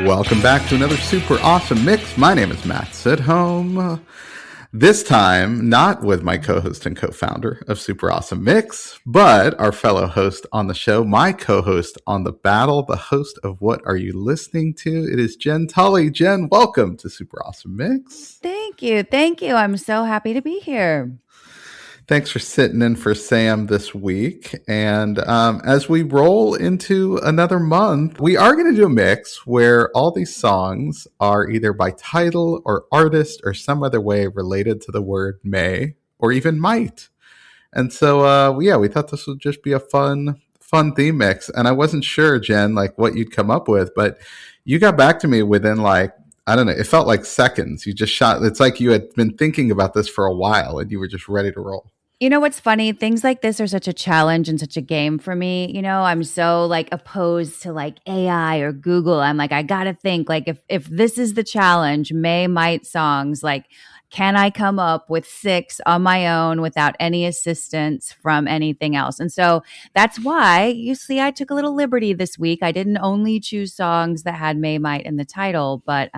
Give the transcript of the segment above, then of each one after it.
Welcome back to another super awesome mix. My name is Matt Sidhom. This time, not with my co-host and co-founder of Super Awesome Mix, but our fellow host on the show, my co-host on The Battle, the host of What Are You Listening To? It is Jenn Tully. Jenn, welcome to Super Awesome Mix. Thank you. Thank you. I'm so happy to be here. Thanks for sitting in for Sam this week. And as we roll into another month, we are going to do a mix where all these songs are either by title or artist or some other way related to the word may or even might. And so, we thought this would just be a fun theme mix. And I wasn't sure, Jenn, like what you'd come up with, but you got back to me within like, I don't know, it felt like seconds. You just shot. It's like you had been thinking about this for a while and you were just ready to roll. You know what's funny? Things like this are such a challenge and such a game for me. You know, I'm so like opposed to like AI or Google. I'm like, I gotta think like if this is the challenge, may might songs, like can I come up with 6 on my own without any assistance from anything else? And so that's why you see I took a little liberty this week. I didn't only choose songs that had may might in the title, but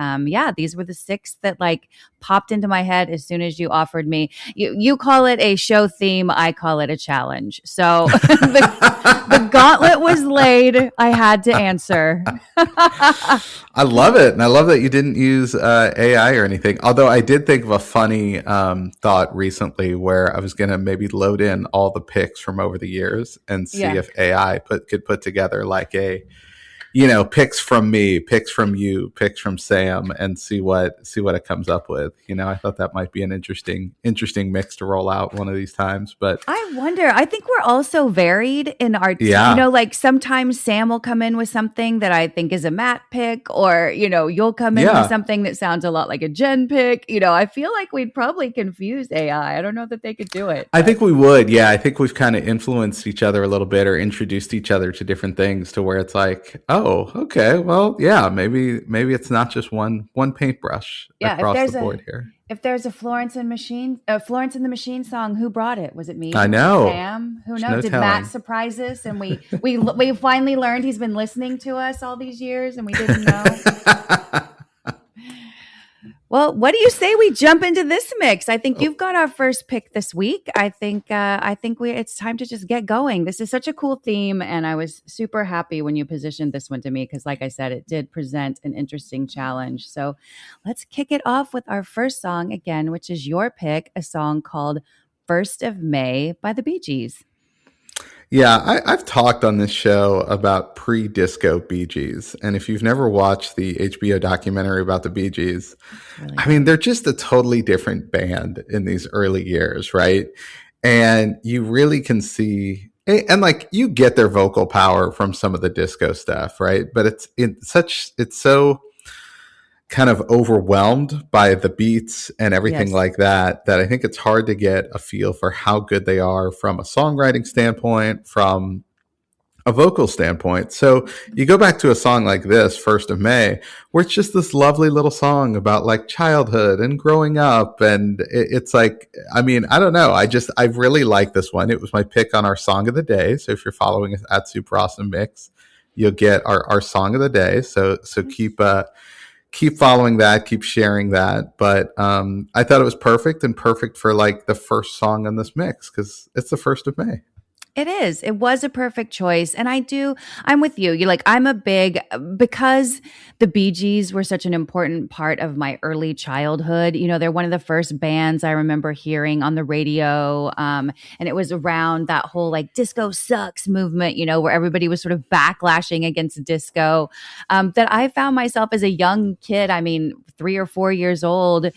these were the 6 that like popped into my head as soon as you offered me. You call it a show theme, I call it a challenge. So the gauntlet was laid. I had to answer. I love it. And I love that you didn't use AI or anything. Although I did think of a funny thought recently where I was going to maybe load in all the picks from over the years and see if AI could put together like a, picks from me, picks from you, picks from Sam, and see what it comes up with. I thought that might be an interesting mix to roll out one of these times. But I wonder, I think we're all so varied in our, like sometimes Sam will come in with something that I think is a Matt pick, or, you'll come in with something that sounds a lot like a Jenn pick. I feel like we'd probably confuse AI. I don't know that they could do it. I think we would. Yeah. I think we've kind of influenced each other a little bit or introduced each other to different things to where it's like, oh, okay. Well, yeah, maybe it's not just one paintbrush across the board here. If there's a Florence and the Machine song, who brought it? Was it me? I know. Sam? Who knows? Did Matt surprise us? And we finally learned he's been listening to us all these years and we didn't know. Well, what do you say we jump into this mix? I think you've got our first pick this week. I think it's time to just get going. This is such a cool theme, and I was super happy when you positioned this one to me because, like I said, it did present an interesting challenge. So let's kick it off with our first song again, which is your pick, a song called "First of May" by the Bee Gees. Yeah, I've talked on this show about pre-disco Bee Gees. And if you've never watched the HBO documentary about the Bee Gees, they're just a totally different band in these early years, right? And you really can see, and like you get their vocal power from some of the disco stuff, right? But it's so kind of overwhelmed by the beats and everything like that I think it's hard to get a feel for how good they are from a songwriting standpoint, from a vocal standpoint. So you go back to a song like this, First of May, where it's just this lovely little song about like childhood and growing up. And it's like, I don't know. I really like this one. It was my pick on our song of the day. So if you're following us at Super Awesome Mix, you'll get our song of the day. So keep following that, keep sharing that. But I thought it was perfect for like the first song on this mix because it's the 1st of May. It is. It was a perfect choice. And I'm with you. Because the Bee Gees were such an important part of my early childhood. They're one of the first bands I remember hearing on the radio. And it was around that whole like disco sucks movement, where everybody was sort of backlashing against disco, that I found myself as a young kid, 3 or 4 years old,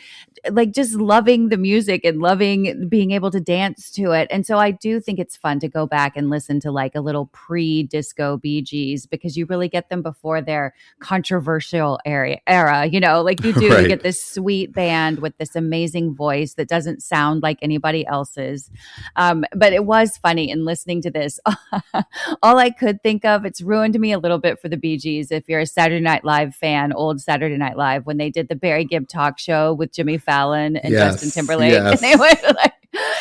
like just loving the music and loving being able to dance to it. And so I do think it's fun to go back and listen to like a little pre-disco Bee Gees because you really get them before their controversial era, like you do. Right. You get this sweet band with this amazing voice that doesn't sound like anybody else's. But it was funny in listening to this. All I could think of, it's ruined me a little bit for the Bee Gees. If you're a Saturday Night Live fan, old Saturday Night Live, when they did the Barry Gibb talk show with Jimmy Fallon and Justin Timberlake. Yes. And they went like,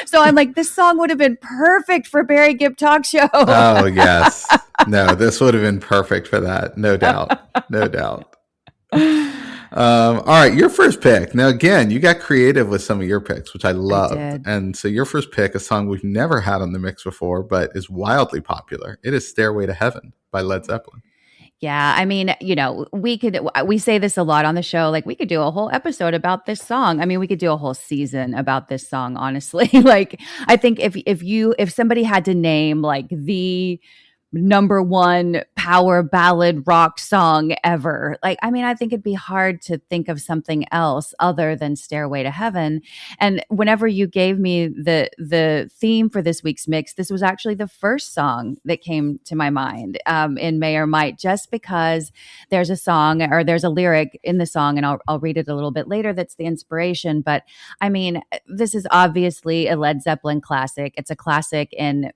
so I'm like, this song would have been perfect for Barry Gibb talk show. Oh, yes. No, this would have been perfect for that. No doubt. No doubt. All right, your first pick. Now, again, you got creative with some of your picks, which I loved. did. And so your first pick, a song we've never had on the mix before, but is wildly popular. It is Stairway to Heaven by Led Zeppelin. Yeah, I mean, we say this a lot on the show, like we could do a whole episode about this song. I mean, we could do a whole season about this song, honestly. Like I think if somebody had to name like the number one power ballad rock song ever, like I mean, I think it'd be hard to think of something else other than Stairway to Heaven. And whenever you gave me the theme for this week's mix, this was actually the first song that came to my mind in May or Might, just because there's a song or there's a lyric in the song, and I'll read it a little bit later, that's the inspiration. But I mean, this is obviously a Led Zeppelin classic. It's a classic in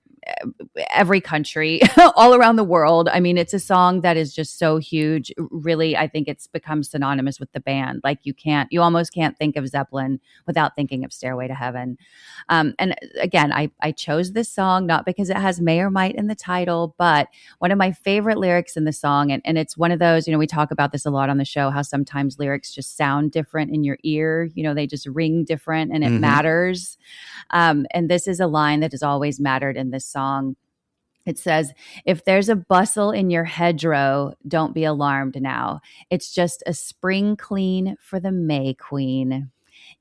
every country all around the world. I mean, it's a song that is just so huge. Really, I think it's become synonymous with the band. Like you almost can't think of Zeppelin without thinking of Stairway to Heaven. And again, I chose this song not because it has May or Might in the title, but one of my favorite lyrics in the song. And it's one of those, we talk about this a lot on the show, how sometimes lyrics just sound different in your ear. They just ring different and it matters. And this is a line that has always mattered in this song. It says, "If there's a bustle in your hedgerow, don't be alarmed now. It's just a spring clean for the May Queen.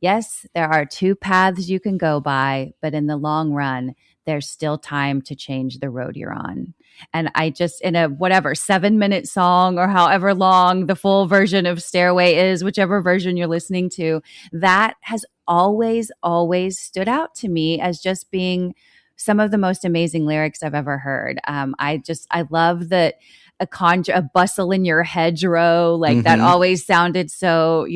Yes, there are two paths you can go by, but in the long run, there's still time to change the road you're on." And I just, in a 7-minute song or however long the full version of Stairway is, whichever version you're listening to, that has always, always stood out to me as just being some of the most amazing lyrics I've ever heard. I love that a bustle in your hedgerow, like that always sounded so,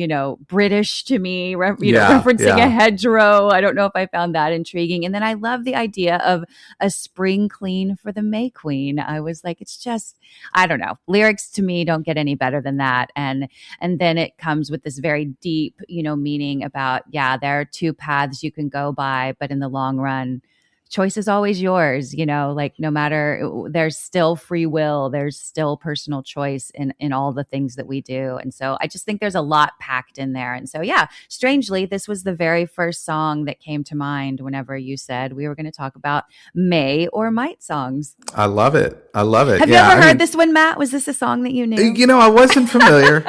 British to me, referencing a hedgerow. I don't know if I found that intriguing. And then I love the idea of a spring clean for the May Queen. I was like, it's just, I don't know. Lyrics to me don't get any better than that. And then it comes with this very deep, meaning about, there are two paths you can go by, but in the long run, choice is always yours, like no matter, there's still free will, there's still personal choice in all the things that we do. And so I just think there's a lot packed in there. And so, strangely, this was the very first song that came to mind whenever you said we were going to talk about May or Might songs. I love it. Have you ever heard this one, Matt? Was this a song that you knew? I wasn't familiar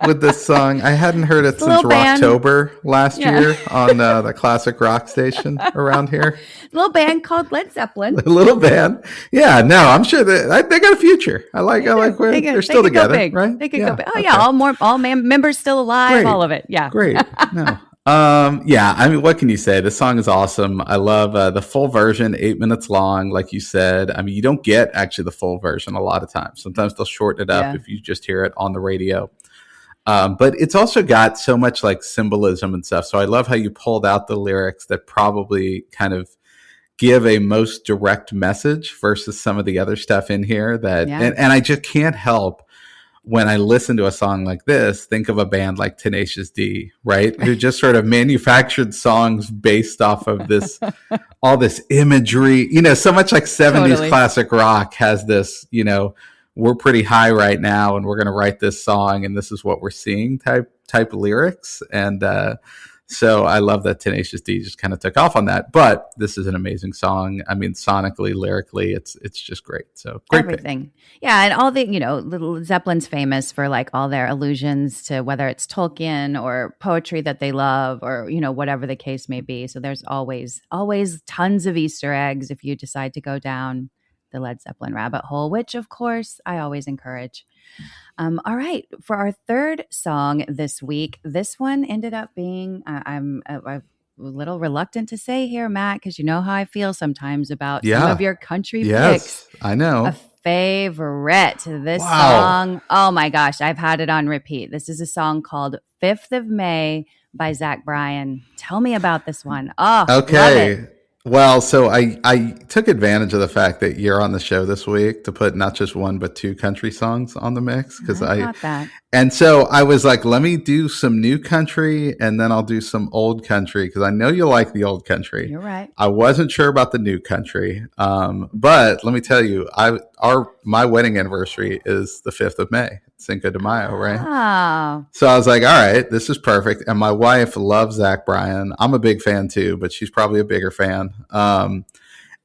with this song. I hadn't heard it since Rocktober last year on the classic rock station around here. Little band called Led Zeppelin. A little band. Yeah, no, I'm sure that they got a future. I like where they're still together, right? They could go big. Oh, okay. All members still alive, great. All of it. Yeah. Great. No. I mean, what can you say? This song is awesome. I love the full version, 8 minutes long, like you said. I mean, you don't get actually the full version a lot of times. Sometimes they'll shorten it up if you just hear it on the radio. But it's also got so much like symbolism and stuff. So I love how you pulled out the lyrics that probably kind of give a most direct message versus some of the other stuff in here and I just can't help when I listen to a song like this, think of a band like Tenacious D, right? Who just sort of manufactured songs based off of this, all this imagery, so much like 70s classic rock has this, we're pretty high right now and we're going to write this song and this is what we're seeing type lyrics. And so I love that Tenacious D just kind of took off on that. But this is an amazing song. I mean, sonically, lyrically, it's just great. So great everything. Pick. Yeah, and all the, Little Zeppelin's famous for like all their allusions to whether it's Tolkien or poetry that they love or, whatever the case may be. So there's always tons of Easter eggs if you decide to go down the Led Zeppelin rabbit hole, which of course I always encourage. All right, for our third song this week, this one ended up being, I'm a little reluctant to say here, Matt, because you know how I feel sometimes about some of your country picks. I know. A favorite. This song, oh my gosh, I've had it on repeat. This is a song called 5th of May by Bryan. Tell me about this one. Oh, okay. Love it. Well, so I took advantage of the fact that you're on the show this week to put not just one, but 2 country songs on the mix. And so I was like, let me do some new country and then I'll do some old country because I know you like the old country. You're right. I wasn't sure about the new country. But let me tell you, my wedding anniversary is the 5th of May. Cinco de Mayo, right? Oh, So I was like, all right, this is perfect. And my wife loves Zach Bryan. I'm a big fan too, but she's probably a bigger fan.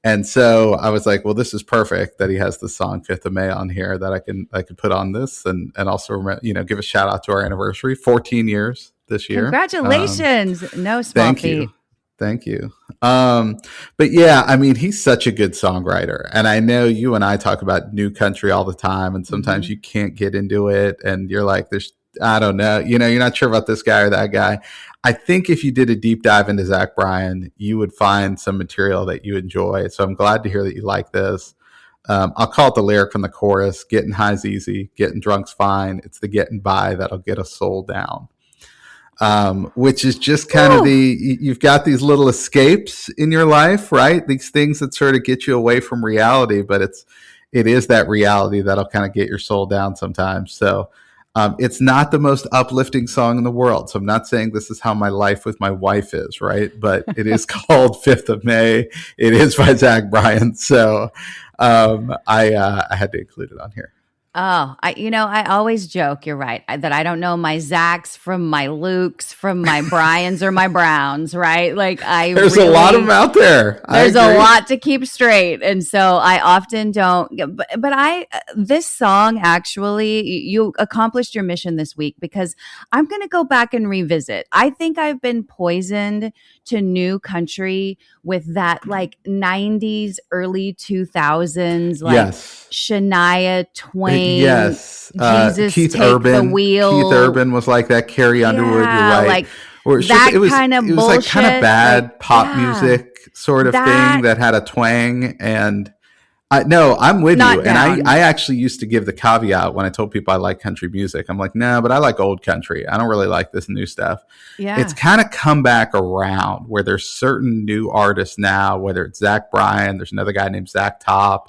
And so I was like, well, this is perfect that he has the song Fifth of May on here that I could put on this and also, give a shout out to our anniversary, 14 years this year. congratulations. No small Thank feat. you. Thank you. But yeah, I mean, he's such a good songwriter. And I know you and I talk about new country all the time, and sometimes you can't get into it and you're like, I don't know, you're not sure about this guy or that guy. I think if you did a deep dive into Zach Bryan, you would find some material that you enjoy. So I'm glad to hear that you like this. I'll call it the lyric from the chorus: getting high's easy, getting drunk's fine. It's the getting by that'll get a soul down. Which is just kind of you've got these little escapes in your life, right? These things that sort of get you away from reality, but it is that reality that'll kind of get your soul down sometimes. So, it's not the most uplifting song in the world. So I'm not saying this is how my life with my wife is, right? But it is called Fifth of May. It is by Zach Bryan. So, I had to include it on here. Oh, I always joke, you're right, that I don't know my Zachs from my Lukes, from my Bryans or my Browns, right? Like There's a lot of them out there. There's a lot to keep straight. And so I often don't, but this song actually, you accomplished your mission this week because I'm going to go back and revisit. I think I've been poisoned to new country with that like 90s, early 2000s, like yes. Shania Twain. Yes. Jesus, Keith take Urban. the wheel. Keith Urban was like that. Carrie Underwood, you're right. Like it was kind of bullshit. It was like kind of bad pop music sort of thing that had a twang. And I'm with you. And I actually used to give the caveat when I told people I like country music. I'm like, no, but I like old country. I don't really like this new stuff. Yeah. It's kind of come back around where there's certain new artists now, whether it's Zach Bryan, there's another guy named Zach Top.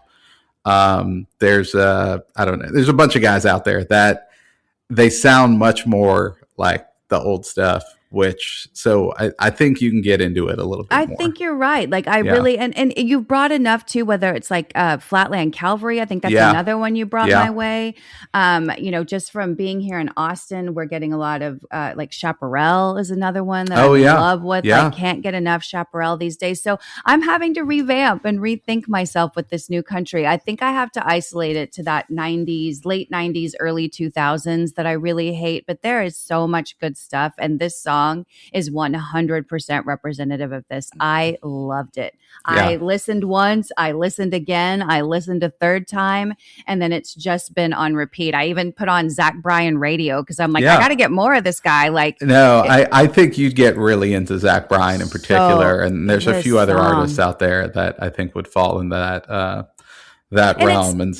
There's I don't know. There's a bunch of guys out there that they sound much more like the old stuff, so I think you can get into it a little bit more. I think you're right. Like really, and you've brought enough too, whether it's like Flatland Calvary, I think that's another one you brought my way. Just from being here in Austin, we're getting a lot of like Chaparral is another one that I love with. I can't get enough Chaparral these days. So I'm having to revamp and rethink myself with this new country. I think I have to isolate it to that 90s, late 90s, early 2000s that I really hate, but there is so much good stuff. And this song is 100% representative of this. I loved it. Yeah. I listened once, I listened again, I listened a third time, and then it's just been on repeat. I even put on Zach Bryan radio because I'm like, I got to get more of this guy. I think you'd get really into Zach Bryan in particular, and there's a few other artists out there that I think would fall in that realm.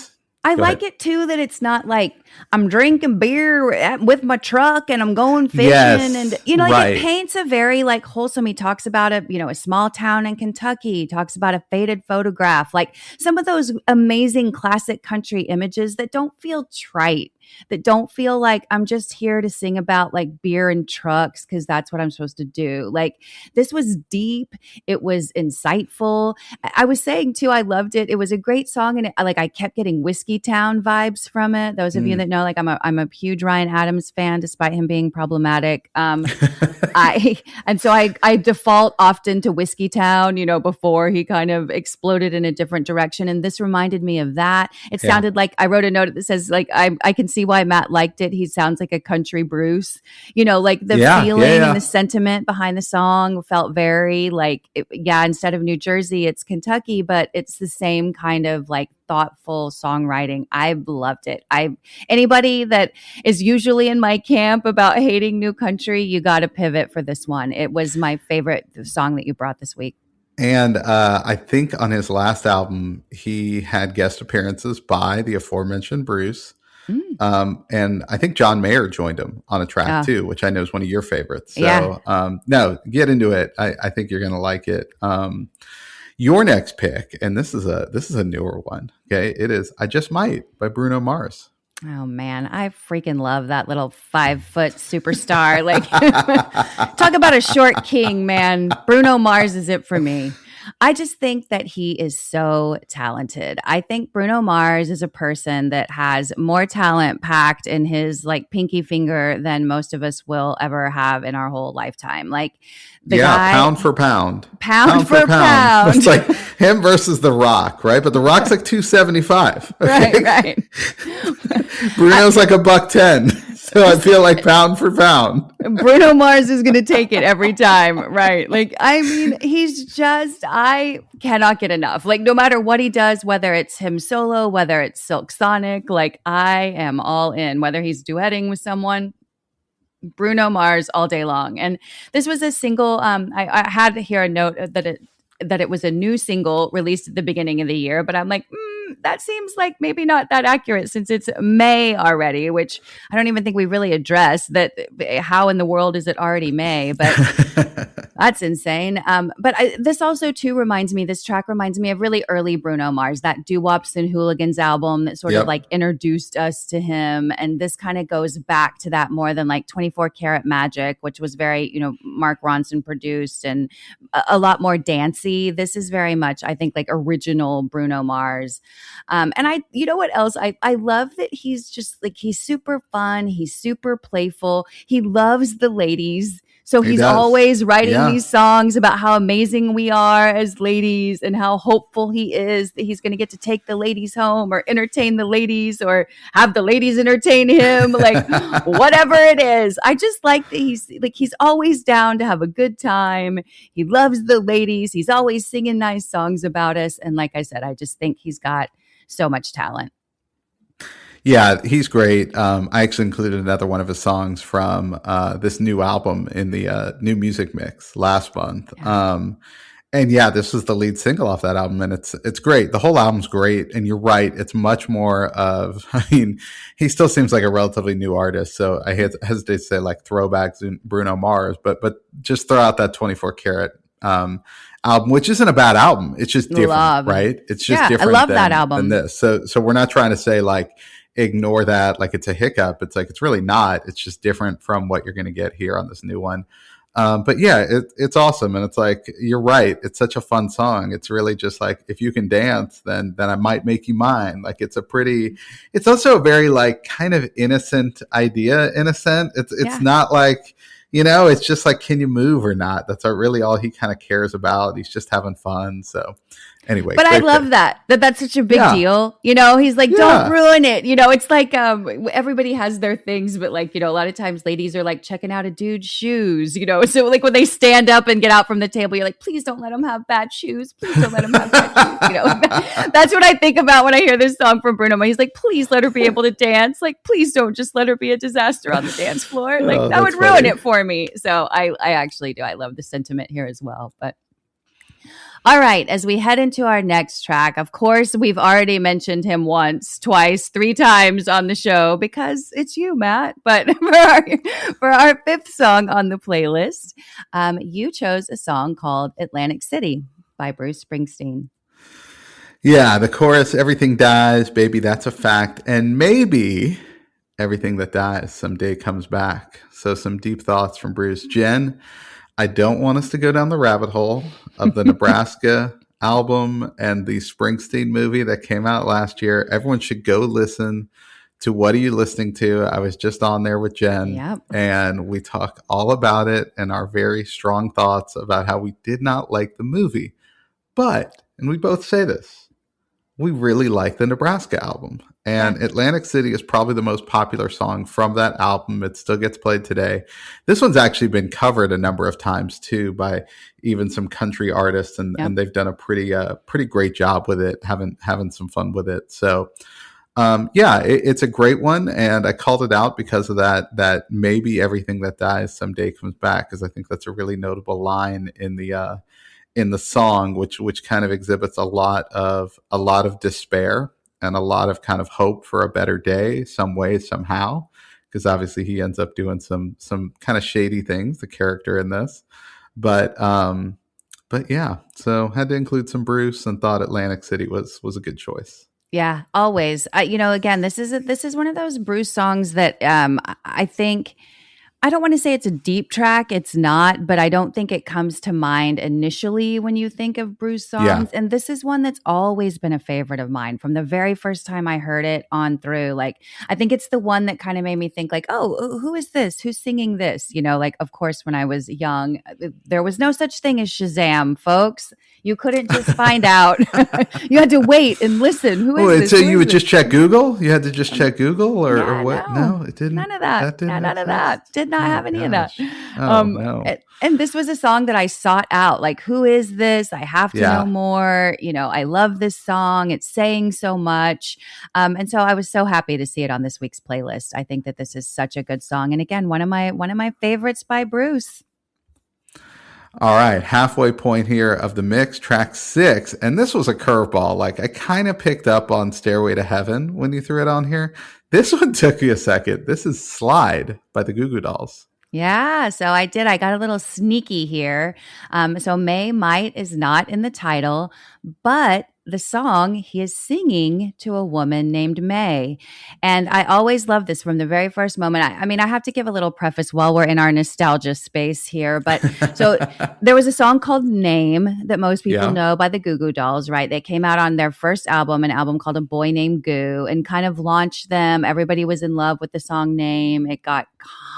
I like it too that it's not like I'm drinking beer with my truck and I'm going fishing and it paints a very like wholesome. He talks about a small town in Kentucky. He talks about a faded photograph, like some of those amazing classic country images that don't feel trite, that don't feel like I'm just here to sing about like beer and trucks because that's what I'm supposed to do. Like this was deep. It was insightful. I was saying too, I loved it. It was a great song, and I kept getting Whiskey Town vibes from it. Those of you that know, like I'm a huge Ryan Adams fan, despite him being problematic. I default often to Whiskey Town, before he kind of exploded in a different direction. And this reminded me of that. It sounded like I wrote a note that says like I can see why Matt liked it. He sounds like a country Bruce, like the feeling and the sentiment behind the song felt very like, instead of New Jersey, it's Kentucky, but it's the same kind of like thoughtful songwriting. I loved it. Anybody that is usually in my camp about hating new country, you got to pivot for this one. It was my favorite song that you brought this week. And I think on his last album, he had guest appearances by the aforementioned Bruce. And I think John Mayer joined him on a track too, which I know is one of your favorites. So no, get into it. I think you're going to like it. Your next pick, and this is a newer one. Okay, it is "I Just Might" by Bruno Mars. Oh man, I freaking love that little 5-foot superstar. Like, talk about a short king, man. Bruno Mars is it for me. I just think that he is so talented. I think Bruno Mars is a person that has more talent packed in his like pinky finger than most of us will ever have in our whole lifetime. Like the Yeah, guy, pound for pound. pound For for pound. pound. It's like him versus The Rock, right? But The Rock's like 275. Okay? Right. Bruno's like $110. So I feel like pound for pound. Bruno Mars is going to take it every time. Right. Like, I mean, I cannot get enough. Like, no matter what he does, whether it's him solo, whether it's Silk Sonic, like, I am all in. Whether he's duetting with someone, Bruno Mars all day long. And this was a single. I had here a note that it was a new single released at the beginning of the year, but I'm like, that seems like maybe not that accurate since it's May already, which I don't even think we really addressed that. How in the world is it already May? But that's insane. This also too this track reminds me of really early Bruno Mars, that Doo-Wops and Hooligans album that sort of like introduced us to him. And this kind of goes back to that more than like 24 Karat Magic, which was very, Mark Ronson produced and a lot more dancey. This is very much, I think, like original Bruno Mars. You know what else? I love that he's just like, he's super fun. He's super playful. He loves the ladies. So he's always writing these songs about how amazing we are as ladies and how hopeful he is that he's going to get to take the ladies home or entertain the ladies or have the ladies entertain him, like whatever it is. I just like that he's always down to have a good time. He loves the ladies. He's always singing nice songs about us. And like I said, I just think he's got so much talent. Yeah, he's great. I actually included another one of his songs from this new album in the new music mix last month. Yeah. And yeah, this was the lead single off that album, and it's great. The whole album's great, and you're right. It's much more of. I mean, he still seems like a relatively new artist, so I hesitate to say like throwback Bruno Mars, but just throw out that 24 Karat album, which isn't a bad album. It's just different, right? It's just different. I love that album. Than this. So we're not trying to say like ignore that like it's a hiccup. It's like it's really not. It's just different from what you're going to get here on this new one. But yeah, it's awesome, and it's like you're right. It's such a fun song. It's really just like if you can dance, then I might make you mine. Like it's also a very like kind of innocent idea in a sense. It's not like. It's just like, can you move or not? That's really all he kind of cares about. He's just having fun. So anyway. But I love that's such a big deal. He's like, don't ruin it. It's like everybody has their things, but like, a lot of times ladies are like checking out a dude's shoes, So like when they stand up and get out from the table, you're like, please don't let him have bad shoes. Please don't let him have bad shoes. That's what I think about when I hear this song from Bruno Mars. He's like, please let her be able to dance. Like, please don't just let her be a disaster on the dance floor. Like that would ruin it for me. So I actually do. I love the sentiment here as well. But all right, as we head into our next track, of course, we've already mentioned him once, twice, 3 times on the show because it's you, Matt. But for our 5th song on the playlist, you chose a song called Atlantic City by Bruce Springsteen. Yeah, the chorus, everything dies, baby, that's a fact. And maybe everything that dies someday comes back. So some deep thoughts from Bruce. Jenn, I don't want us to go down the rabbit hole of the Nebraska album and the Springsteen movie that came out last year. Everyone should go listen to What Are You Listening To? I was just on there with Jenn, and we talk all about it and our very strong thoughts about how we did not like the movie. But, and we both say this, we really like the Nebraska album. And Atlantic City is probably the most popular song from that album. It still gets played today. This one's actually been covered a number of times too by even some country artists, and they've done a pretty great job with it, having some fun with it. So it's a great one, and I called it out because of that maybe everything that dies someday comes back, because I think that's a really notable line in the song, which kind of exhibits a lot of despair and a lot of kind of hope for a better day, some way, somehow, because obviously he ends up doing some kind of shady things, the character in this. But yeah, so had to include some Bruce and thought Atlantic City was a good choice. Yeah, always. Again, this is one of those Bruce songs that I think I don't want to say it's a deep track. It's not, but I don't think it comes to mind initially when you think of Bruce Yeah. songs. And this is one that's always been a favorite of mine from the very first time I heard it on through. Like, I think it's the one that kind of made me think, like, oh, who is this? Who's singing this? Like, of course, when I was young, there was no such thing as Shazam, folks. You couldn't just find out. You had to wait and listen. Who is this? So Who you is would this? just check Google? You had to just check Google or Yeah, what? no, No, it didn't. none of that. That didn't Yeah, none of exist. that. Did not Oh, have any of that. gosh. Oh, no. And this was a song that I sought out. Like, who is this? I have to know Yeah. more. I love this song. It's saying so much. And so I was so happy to see it on this week's playlist. I think that this is such a good song. And again, one of my favorites by Bruce. All right, halfway point here of the mix, track 6. And this was a curveball. Like, I kind of picked up on Stairway to Heaven when you threw it on here. This one took me a second. This is Slide by the Goo Goo Dolls. Yeah, so I did. I got a little sneaky here. So May Might is not in the title, but the song he is singing to a woman named May. And I always love this from the very first moment. I mean, I have to give a little preface while we're in our nostalgia space here. But so there was a song called Name that most people know by the Goo Goo Dolls, right? They came out on their first album, an album called A Boy Named Goo, and kind of launched them. Everybody was in love with the song Name. It got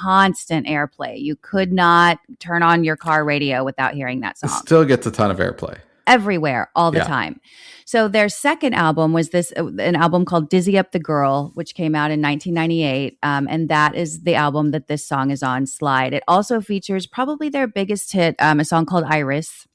constant airplay. You could not turn on your car radio without hearing that song. It still gets a ton of airplay. Everywhere, all the time. So their second album was an album called Dizzy Up the Girl, which came out in 1998. And that is the album that this song is on, Slide. It also features probably their biggest hit, a song called Iris.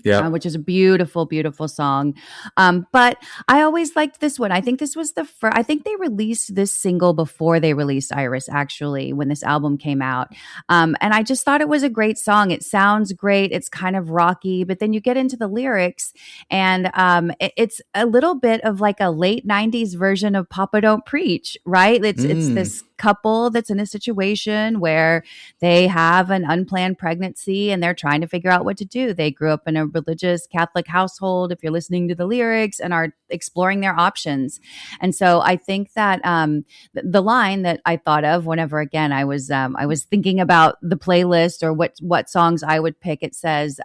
Which is a beautiful, beautiful song. But I always liked this one. I think this was the first, I think they released this single before they released Iris, actually, when this album came out. And I just thought it was a great song. It sounds great. It's kind of rocky, but then you get into the lyrics and it's a little bit of like a late 90s version of Papa Don't Preach, right? It's this couple that's in a situation where they have an unplanned pregnancy and they're trying to figure out what to do. They grew up in a religious Catholic household, if you're listening to the lyrics, and are exploring their options. And so I think that the line that I thought of whenever, again, I was thinking about the playlist or what songs I would pick, it says,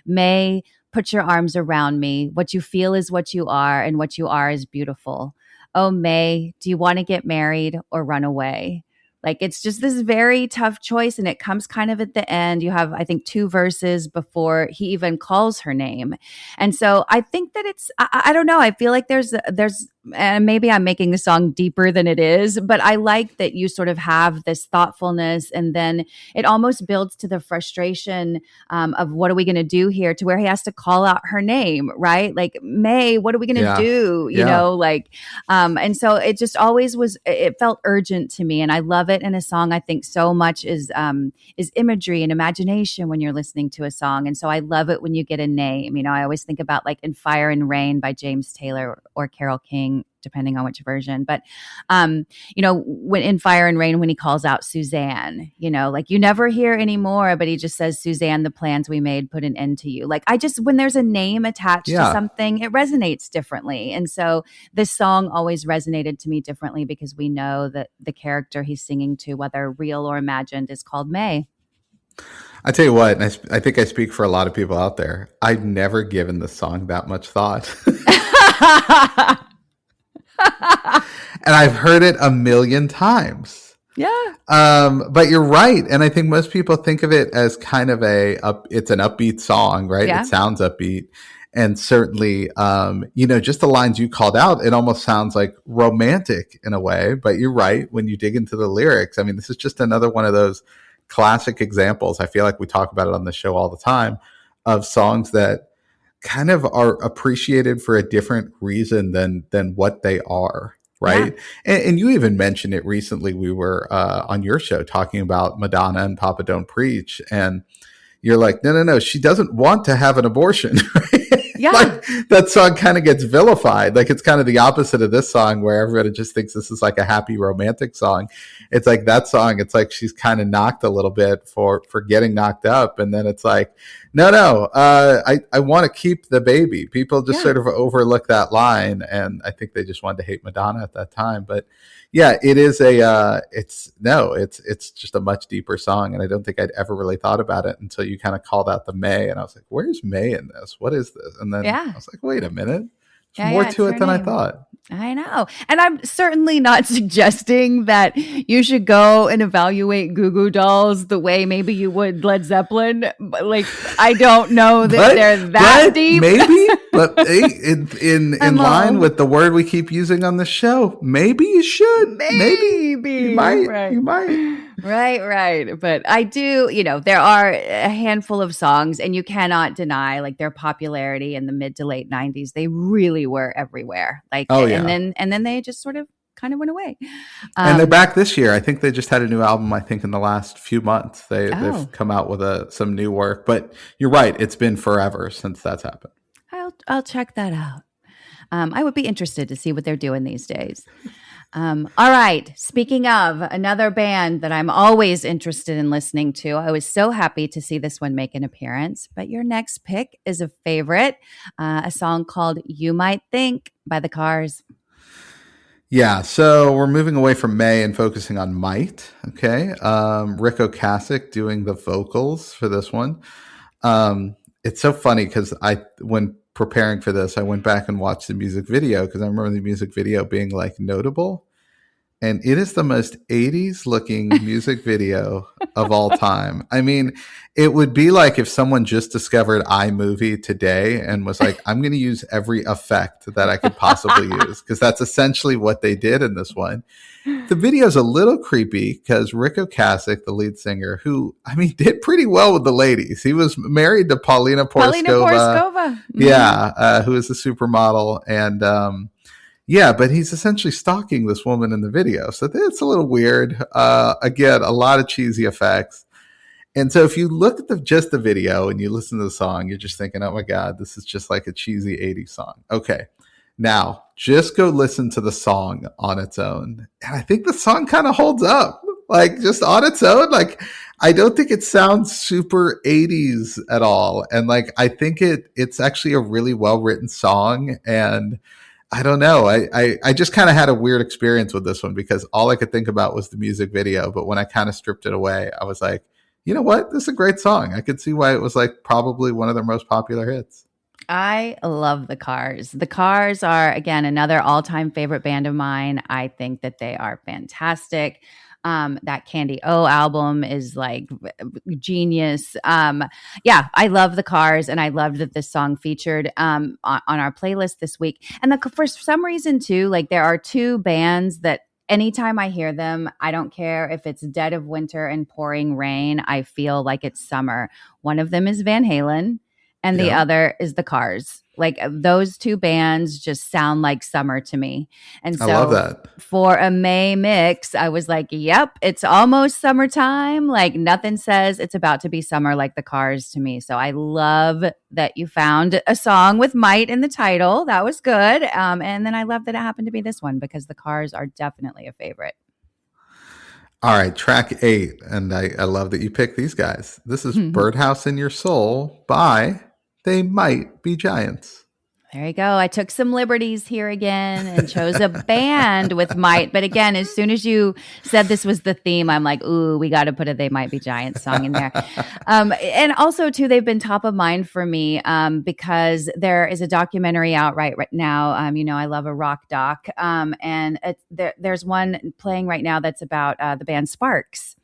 May, put your arms around me. What you feel is what you are, and what you are is beautiful. Oh, May, do you want to get married or run away? Like, it's just this very tough choice. And it comes kind of at the end. You have, I think, 2 verses before he even calls her name. And so I think that I don't know. I feel like there's, and maybe I'm making the song deeper than it is, but I like that you sort of have this thoughtfulness, and then it almost builds to the frustration of what are we going to do here, to where he has to call out her name, right? Like, May, what are we going to do? You know, like, and so it just always was, it felt urgent to me. And I love it in a song. I think so much is imagery and imagination when you're listening to a song. And so I love it when you get a name. I always think about like In Fire and Rain by James Taylor or Carole King, depending on which version. But, when In Fire and Rain, when he calls out Suzanne, like you never hear anymore, but he just says, Suzanne, the plans we made put an end to you. Like, when there's a name attached to something, it resonates differently. And so this song always resonated to me differently because we know that the character he's singing to, whether real or imagined, is called May. I tell you what, and I think I speak for a lot of people out there, I've never given the song that much thought. And I've heard it a million times. Yeah. But you're right. And I think most people think of it as kind of it's an upbeat song, right? Yeah. It sounds upbeat. And certainly, just the lines you called out, it almost sounds like romantic in a way. But you're right. When you dig into the lyrics, I mean, this is just another one of those classic examples. I feel like we talk about it on the show all the time, of songs that kind of are appreciated for a different reason than what they are, right? Yeah. And you even mentioned it recently. We were on your show talking about Madonna and Papa Don't Preach, and you're like, no, she doesn't want to have an abortion. Right? Yeah. that song kind of gets vilified. Like it's kind of the opposite of this song where everybody just thinks this is like a happy romantic song. It's like that song, it's like she's kind of knocked a little bit for getting knocked up. And then it's like, no, I want to keep the baby. People just sort of overlook that line. And I think they just wanted to hate Madonna at that time. But yeah, it is it's just a much deeper song. And I don't think I'd ever really thought about it until you kind of called out the May. And I was like, where's May in this? What is this? And then I was like, wait a minute. There's more to it than I thought. I know. And I'm certainly not suggesting that you should go and evaluate Goo Goo Dolls the way maybe you would Led Zeppelin. But like, I don't know that they're that deep. Maybe, but in line with the word we keep using on the show, maybe you should. Maybe. You might. Right. You might. Right. But I do, there are a handful of songs, and you cannot deny like their popularity in the mid to late 90s. They really were everywhere. Like, and then they just sort of kind of went away. And they're back this year. I think they just had a new album, I think, in the last few months. They've come out with some new work. But you're right. It's been forever since that's happened. I'll check that out. I would be interested to see what they're doing these days. All right. Speaking of another band that I'm always interested in listening to, I was so happy to see this one make an appearance. But your next pick is a favorite, a song called You Might Think by The Cars. Yeah, so we're moving away from May and focusing on Might. Okay. Rick Ocasek doing the vocals for this one. It's so funny because when preparing for this, I went back and watched the music video because I remember the music video being like notable. And it is the most 80s looking music video of all time. I mean, it would be like if someone just discovered iMovie today and was like, I'm going to use every effect that I could possibly use, because that's essentially what they did in this one. The video is a little creepy because Rick Ocasek, the lead singer, who, I mean, did pretty well with the ladies. He was married to Paulina Porskova. Mm-hmm. Who is a supermodel. And, but he's essentially stalking this woman in the video. So it's a little weird. Again, a lot of cheesy effects. And so if you look at just the video and you listen to the song, you're just thinking, oh my God, this is just like a cheesy 80s song. Okay. Now just go listen to the song on its own. And I think the song kind of holds up, like just on its own. Like, I don't think it sounds super 80s at all. And like, I think it's actually a really well-written song. And I don't know. I just kind of had a weird experience with this one because all I could think about was the music video. But when I kind of stripped it away, I was like, you know what? This is a great song. I could see why it was like probably one of their most popular hits. I love The Cars. The Cars are, again, another all-time favorite band of mine. I think that they are fantastic. That Candy O album is like genius. I love The Cars, and I loved that this song featured on our playlist this week. And for some reason too, like there are two bands that anytime I hear them, I don't care if it's dead of winter and pouring rain, I feel like it's summer. One of them is Van Halen, and the other is The Cars. Like those two bands just sound like summer to me. And so I love that. For a May mix, I was like, yep, it's almost summertime. Like nothing says it's about to be summer like The Cars to me. So I love that you found a song with Might in the title. That was good. And then I love that it happened to be this one because The Cars are definitely a favorite. All right, track 8. And I love that you picked these guys. This is Birdhouse in Your Soul by They Might Be Giants. There you go. I took some liberties here again and chose a band with Might. But again, as soon as you said this was the theme, I'm like, ooh, we got to put a They Might Be Giants song in there. And also, too, they've been top of mind for me because there is a documentary out right now. I love a rock doc. And there's one playing right now that's about the band Sparks.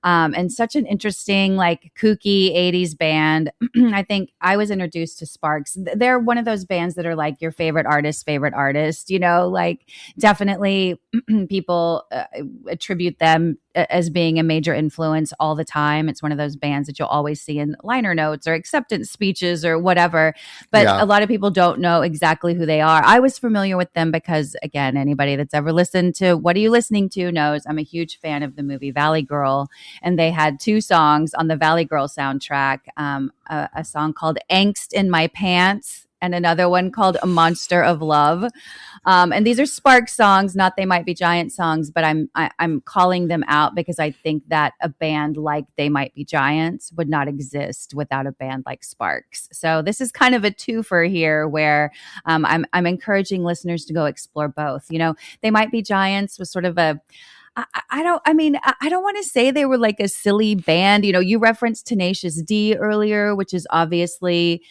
And such an interesting, like kooky 80s band. I think I was introduced to Sparks. They're one of those bands that are like your favorite artist, like definitely people attribute them as being a major influence all the time. It's one of those bands that you'll always see in liner notes or acceptance speeches or whatever. But a lot of people don't know exactly who they are. I was familiar with them because, again, anybody that's ever listened to What Are You Listening To knows I'm a huge fan of the movie Valley Girl. And they had two songs on the Valley Girl soundtrack, a song called Angst in My Pants and another one called A Monster of Love. And these are Sparks songs, not They Might Be Giants songs, but I'm calling them out because I think that a band like They Might Be Giants would not exist without a band like Sparks. So this is kind of a twofer here, where I'm encouraging listeners to go explore both. They Might Be Giants was sort of a I don't want to say they were like a silly band. You referenced Tenacious D earlier, which is obviously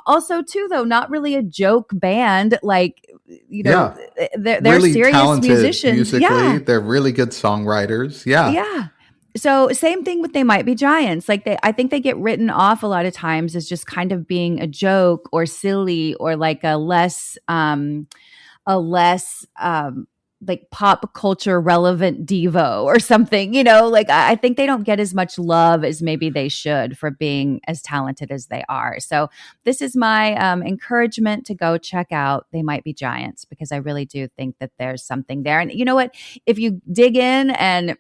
also too, though, not really a joke band. Like, Yeah. they're Really serious talented musicians. musically. Yeah. They're really good songwriters. Yeah. Yeah. So same thing with They Might Be Giants. Like I think they get written off a lot of times as just kind of being a joke or silly or like a less like pop culture relevant Devo or something, like I think they don't get as much love as maybe they should for being as talented as they are. So this is my encouragement to go check out They Might Be Giants, because I really do think that there's something there. And you know what? If you dig in and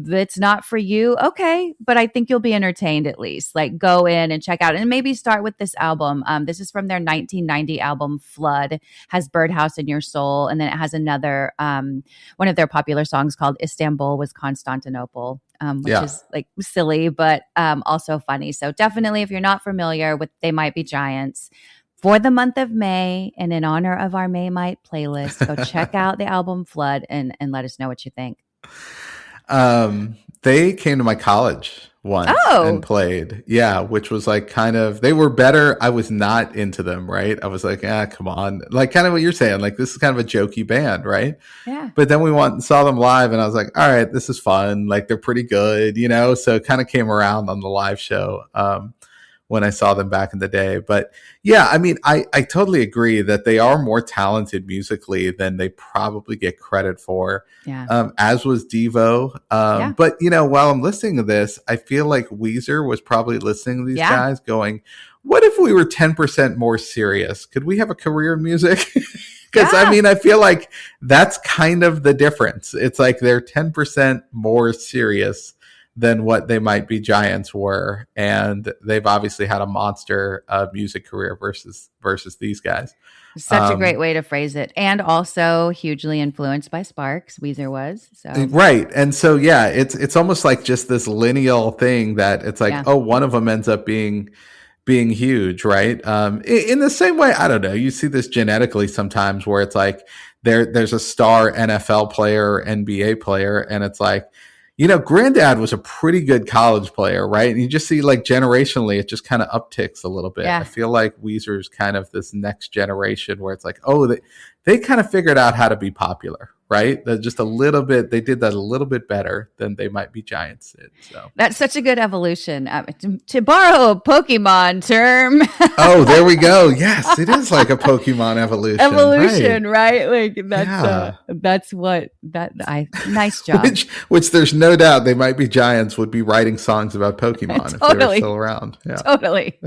it's not for you, okay, but I think you'll be entertained at least. Like, go in and check out, and maybe start with this album. This is from their 1990 album Flood, has Birdhouse in Your Soul, and then it has another one of their popular songs called Istanbul Was Constantinople, which is like silly but also funny. So definitely, if you're not familiar with They Might Be Giants, for the month of May and in honor of our May Might playlist, go check out the album Flood and let us know what you think. They came to my college once and played. Yeah, which was like they were better. I was not into them, right? I was like, come on. Like kind of what you're saying. Like, this is kind of a jokey band, right? Yeah. But then we went and saw them live, and I was like, all right, this is fun. Like, they're pretty good, So it kind of came around on the live show. When I saw them back in the day. But yeah, I mean, I totally agree that they are more talented musically than they probably get credit for. Yeah. As was Devo. But, while I'm listening to this, I feel like Weezer was probably listening to these guys going, what if we were 10% more serious? Could we have a career in music? Because I mean, I feel like that's kind of the difference. It's like they're 10% more serious than what They Might Be Giants were, and they've obviously had a monster music career versus these guys. Such a great way to phrase it, and also hugely influenced by Sparks. Weezer was right, and so yeah, it's almost like just this lineal thing that it's like, one of them ends up being huge, right? In the same way, I don't know, you see this genetically sometimes where it's like there's a star NFL player, NBA player, and it's like, Granddad was a pretty good college player, right? And you just see, like, generationally, it just kind of upticks a little bit. Yeah. I feel like Weezer's kind of this next generation where it's like, they kind of figured out how to be popular, right? Just a little bit, they did that a little bit better than They Might Be Giants did. So that's such a good evolution. To borrow a Pokemon term. Oh, there we go. Yes, it is like a Pokemon evolution. Right? Like that's nice job. Which there's no doubt They Might Be Giants would be writing songs about Pokemon if they were still around. Yeah. Totally.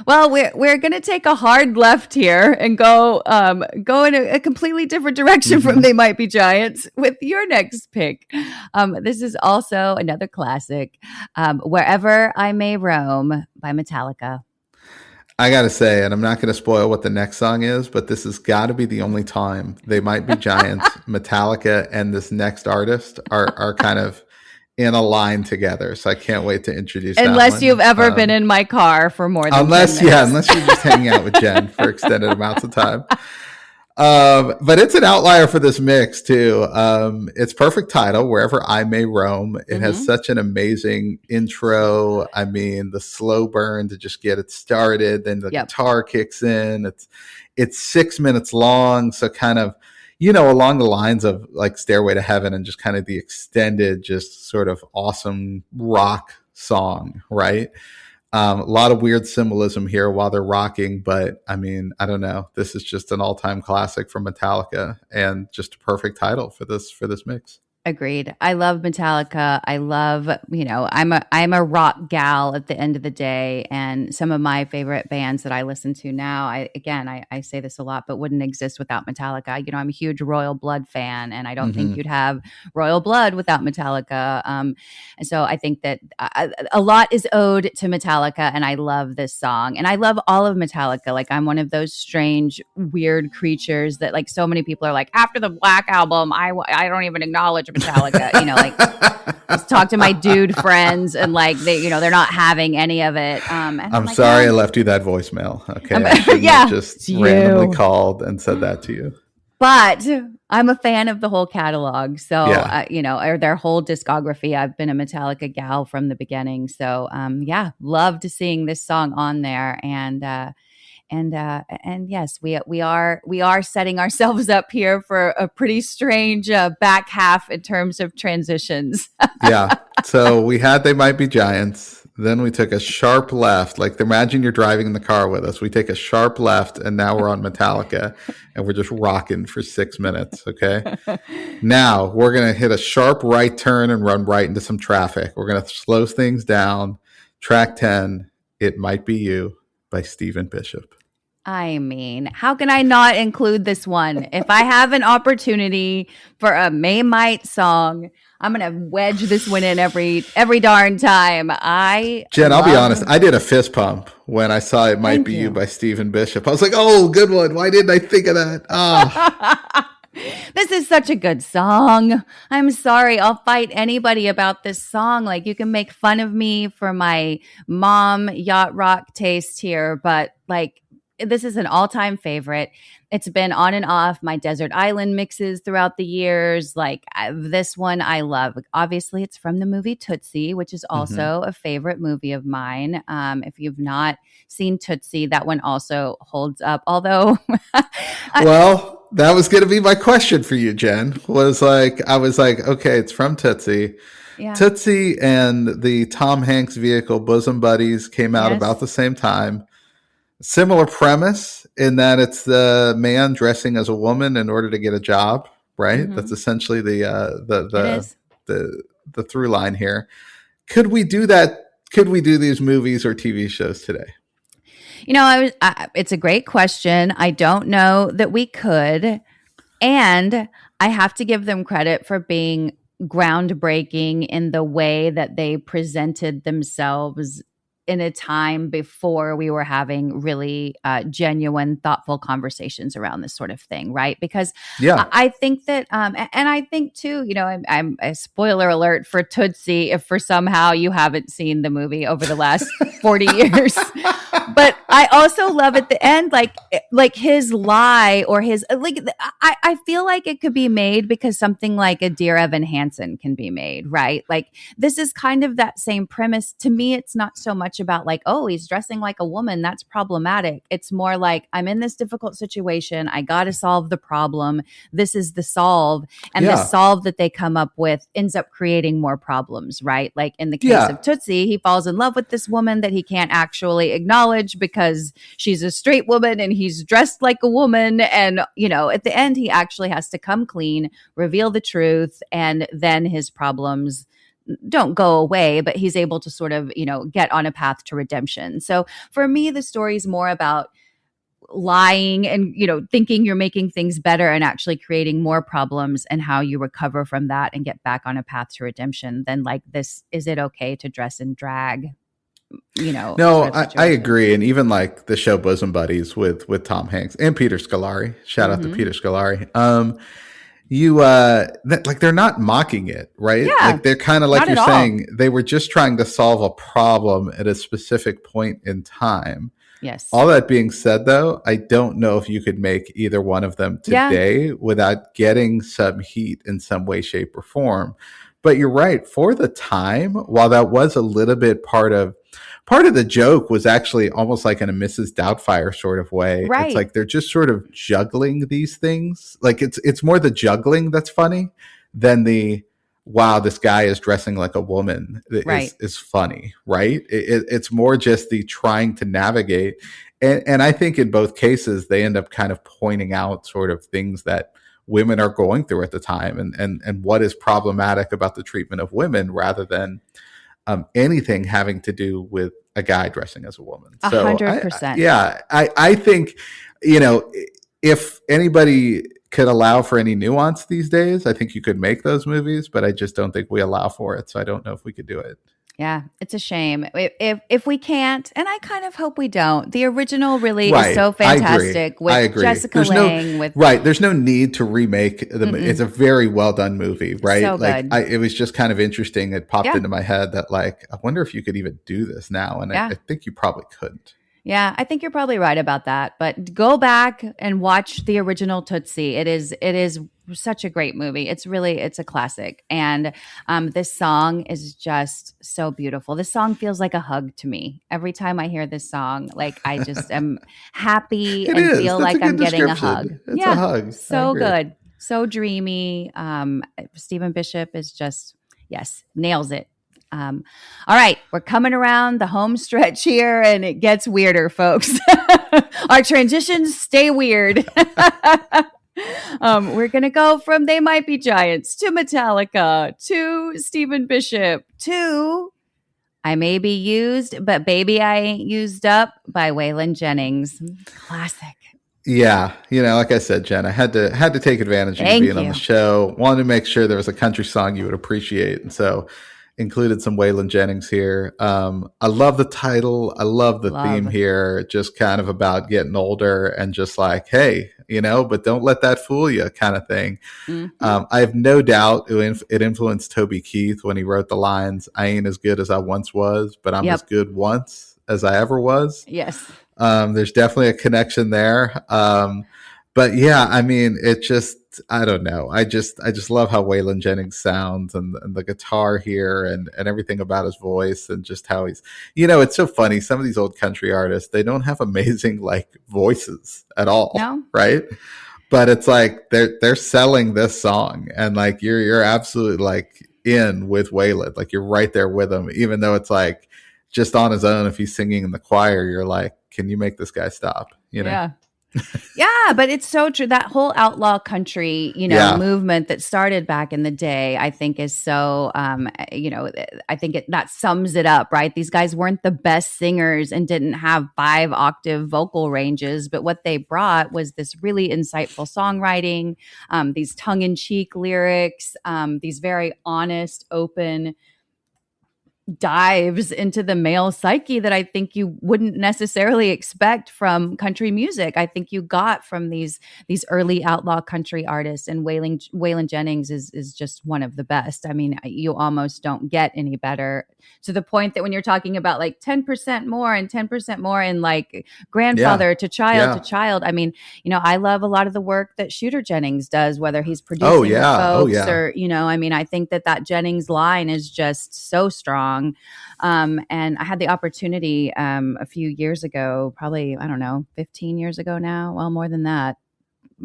Well, we're going to take a hard left here and go in a completely different direction from They Might Be Giants with your next pick. This is also another classic, Wherever I May Roam by Metallica. I got to say, and I'm not going to spoil what the next song is, but this has got to be the only time They Might Be Giants, Metallica, and this next artist are kind of in a line together. So I can't wait to introduce unless you've ever been in my car for more than 10 minutes. Unless you're just hanging out with Jenn for extended amounts of time. But it's an outlier for this mix too. It's perfect title, Wherever I May Roam. It has such an amazing intro. I mean, the slow burn to just get it started, then the guitar kicks in. It's 6 minutes long, so kind of, along the lines of like Stairway to Heaven and just kind of the extended, just sort of awesome rock song, right? A lot of weird symbolism here while they're rocking, but I mean, I don't know. This is just an all-time classic from Metallica and just a perfect title for this mix. Agreed. I love Metallica. I love, I'm a rock gal at the end of the day, and some of my favorite bands that I listen to now, I say this a lot, but wouldn't exist without Metallica. I'm a huge Royal Blood fan, and I don't think Hmm. you'd have Royal Blood without Metallica. And so I think that a lot is owed to Metallica, and I love this song, and I love all of Metallica. Like, I'm one of those strange, weird creatures that, like, so many people are like, after the Black album, I don't even acknowledge Metallica. Like, just talk to my dude friends, and like they're not having any of it. And I'm like, sorry I no. left you that voicemail. Okay, I shouldn't Yeah, have just it's randomly you. called and said that to you. But I'm a fan of the whole catalog. So, Yeah. or their whole discography. I've been a Metallica gal from the beginning. So, yeah, loved seeing this song on there. And yes, we are setting ourselves up here for a pretty strange back half in terms of transitions. Yeah. So we had They Might Be Giants. Then we took a sharp left. Like, imagine you're driving in the car with us. We take a sharp left, and now we're on Metallica, and we're just rocking for 6 minutes. Okay. Now we're going to hit a sharp right turn and run right into some traffic. We're going to slow things down. Track 10, It Might Be You by Stephen Bishop. I mean, how can I not include this one? If I have an opportunity for a May Might song, I'm gonna wedge this one in every darn time. I Jen, I'll be honest. love. I did a fist pump when I saw It Might Thank Be You you. by Stephen Bishop. I was like, oh, good one. Why didn't I think of that? Ah. This is such a good song. I'm sorry. I'll fight anybody about this song. Like, you can make fun of me for my mom yacht rock taste here, but like, this is an all-time favorite. It's been on and off my desert island mixes throughout the years. Like, this one I love. Obviously, it's from the movie Tootsie, which is Mhm. also a favorite movie of mine. If you've not seen Tootsie, that one also holds up. Although, Well, that was going to be my question for you, Jen. I was like, okay, it's from Tootsie. yeah, Tootsie and the Tom Hanks vehicle Bosom Buddies came out about yes, the same time. Similar premise in that it's the man dressing as a woman in order to get a job, right? That's hmm essentially it is. the through line here. Could we do that? Could we do these movies or TV shows today? It's a great question. I don't know that we could. And I have to give them credit for being groundbreaking in the way that they presented themselves in a time before we were having really genuine, thoughtful conversations around this sort of thing, right? Because I Yeah. I think that, and I think too, I'm a spoiler alert for Tootsie if for somehow you haven't seen the movie over the last 40 years. But I also love at the end, like his lie or his like. I feel like it could be made because something like a Dear Evan Hansen can be made, right? Like, this is kind of that same premise. To me, it's not so much about like, oh, he's dressing like a woman. That's problematic. It's more like, I'm in this difficult situation. I got to solve the problem. This is the solve. And the Yeah. solve that they come up with ends up creating more problems, right? Like, in the case Yeah. of Tootsie, he falls in love with this woman that he can't actually acknowledge because she's a straight woman and he's dressed like a woman. And, at the end, he actually has to come clean, reveal the truth, and then his problems don't go away, but he's able to sort of, get on a path to redemption. So for me, the story is more about lying and, thinking you're making things better and actually creating more problems, and how you recover from that and get back on a path to redemption than like this, is it okay to dress in drag, No, sort of I situation. agree. And even like the show Bosom Buddies with Tom Hanks and Peter Scolari. Shout out to Hmm. Peter Scolari. Like, they're not mocking it, right? Yeah, Like, they're kind of like not you're at all. saying, they were just trying to solve a problem at a specific point in time. Yes. All that being said, though, I don't know if you could make either one of them Yeah. today without getting some heat in some way, shape, or form. But you're right. For the time, while that was a little bit part of the joke was actually almost like in a Mrs. Doubtfire sort of way. It's Right. like they're just sort of juggling these things. Like, it's more the juggling that's funny than the wow, this guy is dressing like a woman Right. is funny, right? It's more just the trying to navigate, and I think in both cases they end up kind of pointing out sort of things that women are going through at the time, and what is problematic about the treatment of women, rather than anything having to do with a guy dressing as a woman. So 100%. I think, if anybody could allow for any nuance these days, I think you could make those movies, but I just don't think we allow for it. So I don't know if we could do it. Yeah, it's a shame if we can't, and I kind of hope we don't. The original really is so fantastic with Jessica Lange. There's no need to remake the. It's a very well done movie, right? So good. It was just kind of interesting. It popped into my head that I wonder if you could even do this now, and I think you probably couldn't. Yeah, I think you're probably right about that. But go back and watch the original Tootsie. It is such a great movie. It's a classic. And this song is just so beautiful. This song feels like a hug to me. Every time I hear this song, I just am happy and feel like I'm getting a hug. It's a hug. So good. So dreamy. Stephen Bishop is just, nails it. All right, we're coming around the home stretch here, and it gets weirder, folks. Our transitions stay weird. We're going to go from They Might Be Giants to Metallica to Stephen Bishop to I May Be Used, but Baby I Ain't Used Up by Waylon Jennings. Classic. Yeah, like I said, Jen, I had to take advantage of you being on the show. Wanted to make sure there was a country song you would appreciate, and so included some Waylon Jennings here. I love the title. I love the theme here. Just kind of about getting older and just hey, but don't let that fool you kind of thing. Mm-hmm. I have no doubt it influenced Toby Keith when he wrote the lines, "I ain't as good as I once was, but I'm as good once as I ever was." Yes. There's definitely a connection there. But yeah, I mean, it just, I don't know. I just love how Waylon Jennings sounds, and the guitar here, and everything about his voice, and just how he's, it's so funny. Some of these old country artists, they don't have amazing voices at all. No. Right. But it's they're selling this song, and you're absolutely in with Waylon, you're right there with him, even though it's just on his own. If he's singing in the choir, you're can you make this guy stop? Yeah. Yeah, but it's so true. That whole outlaw country, movement that started back in the day, I think is so, I think that sums it up, right? These guys weren't the best singers and didn't have 5-octave vocal ranges, but what they brought was this really insightful songwriting, these tongue-in-cheek lyrics, these very honest, open dives into the male psyche that I think you wouldn't necessarily expect from country music. I think you got from these early outlaw country artists, and Waylon Jennings is just one of the best. I mean, you almost don't get any better, to the point that when you're talking about 10% more and 10% more in grandfather to child. I mean, I love a lot of the work that Shooter Jennings does, whether he's producing with folks or, I mean, I think that Jennings line is just so strong. And I had the opportunity a few years ago, probably, I don't know, 15 years ago now. Well, more than that,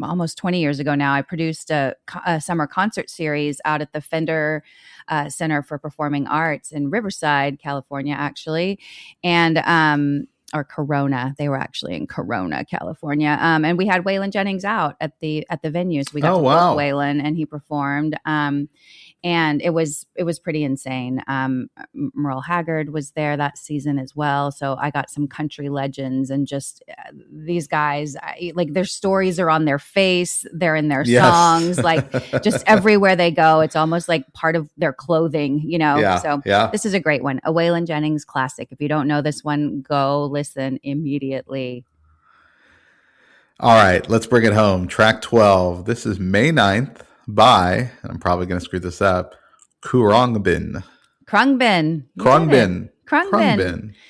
almost 20 years ago now, I produced a summer concert series out at the Fender Center for Performing Arts in Riverside, California, actually. And or Corona. They were actually in Corona, California. And we had Waylon Jennings out at the venue. So we got to book Waylon, and he performed. And it was pretty insane. Merle Haggard was there that season as well. So I got some country legends, and just these guys, their stories are on their face. They're in their songs, just everywhere they go. It's almost like part of their clothing, So this is a great one. A Waylon Jennings classic. If you don't know this one, go listen immediately. All right, let's bring it home. Track 12. This is May 9th. By, I'm probably going to screw this up, Khruangbin. Khruangbin.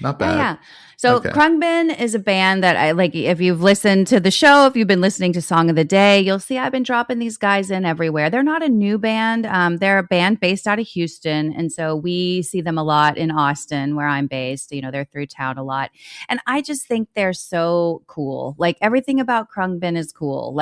Not bad. Yeah. So Khruangbin is a band that I like. If you've listened to the show, if you've been listening to Song of the Day, you'll see I've been dropping these guys in everywhere. They're not a new band. They're a band based out of Houston. And so we see them a lot in Austin, where I'm based. They're through town a lot. And I just think they're so cool. Everything about Khruangbin is cool.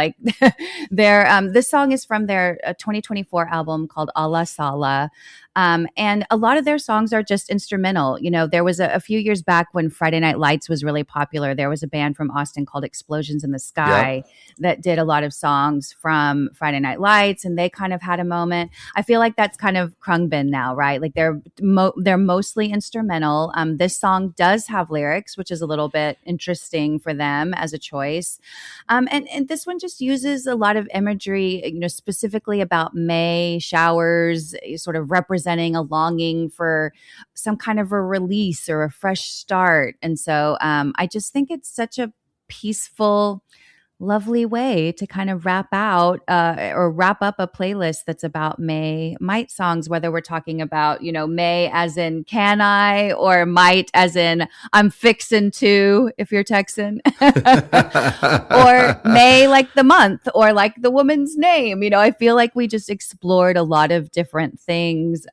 This song is from their 2024 album called Allah Sala. And a lot of their songs are just instrumental. There was a few years back when Friday Night Lights was really popular. There was a band from Austin called Explosions in the Sky Yep. that did a lot of songs from Friday Night Lights, and they kind of had a moment. I feel like that's kind of Krungbin now, right? Like they're mostly instrumental. This song does have lyrics, which is a little bit interesting for them as a choice. And this one just uses a lot of imagery, specifically about May, showers, sort of representing a longing for some kind of a release or a fresh start. And so I just think it's such a peaceful, lovely way to kind of wrap out or wrap up a playlist that's about May might songs, whether we're talking about, May as in can I, or might as in I'm fixin' to, if you're Texan, or May like the month, or like the woman's name. I feel like we just explored a lot of different things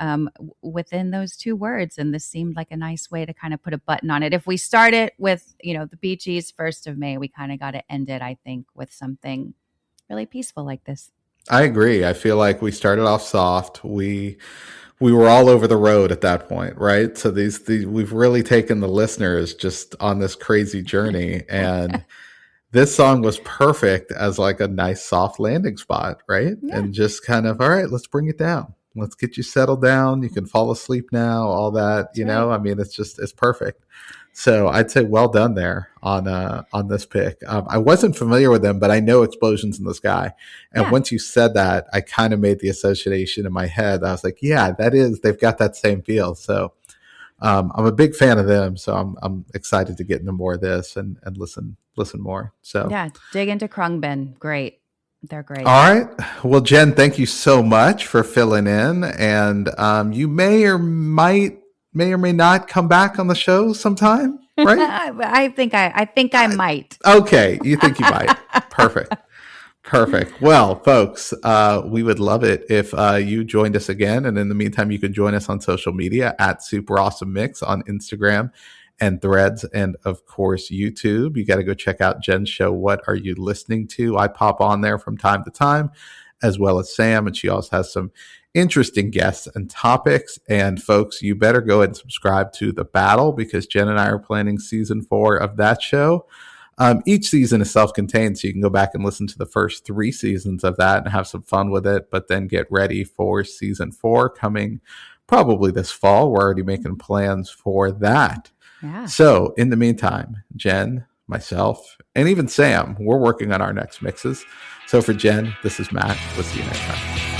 within those two words. And this seemed like a nice way to kind of put a button on it. If we start it with, the Bee Gees' 1st of May, we kind of got to end it, I think, with something really peaceful like this. I agree. I feel like we started off soft. We were all over the road at that point, right? So these we've really taken the listeners just on this crazy journey, and this song was perfect as like a nice soft landing spot, right? Yeah. And just kind of, all right, let's bring it down. Let's get you settled down. You can fall asleep now, all that, That's right. I mean, it's perfect. So I'd say well done there on this pick. I wasn't familiar with them, but I know Explosions in the Sky. And once you said that, I kind of made the association in my head. I was like, yeah, they've got that same feel. So I'm a big fan of them. So I'm excited to get into more of this and listen more. So yeah, dig into Krungbin. Great. They're great. All right. Well, Jenn, thank you so much for filling in. And you may or may not come back on the show sometime, right? I think I might. Okay. You think you might. Perfect. Well, folks, we would love it if you joined us again. And in the meantime, you can join us on social media at Super Awesome Mix on Instagram and Threads, and of course YouTube. You got to go check out Jenn's show, What Are You Listening To? I pop on there from time to time, as well as Sam, and she also has some interesting guests and topics. And folks, you better go ahead and subscribe to The Battle, because Jenn and I are planning season 4 of that show. Each season is self-contained, so you can go back and listen to the first 3 seasons of that and have some fun with it, but then get ready for season 4 coming probably this fall. We're already making plans for that. Yeah. So in the meantime, Jenn, myself, and even Sam, we're working on our next mixes. So for Jenn, this is Matt. We'll see you next time.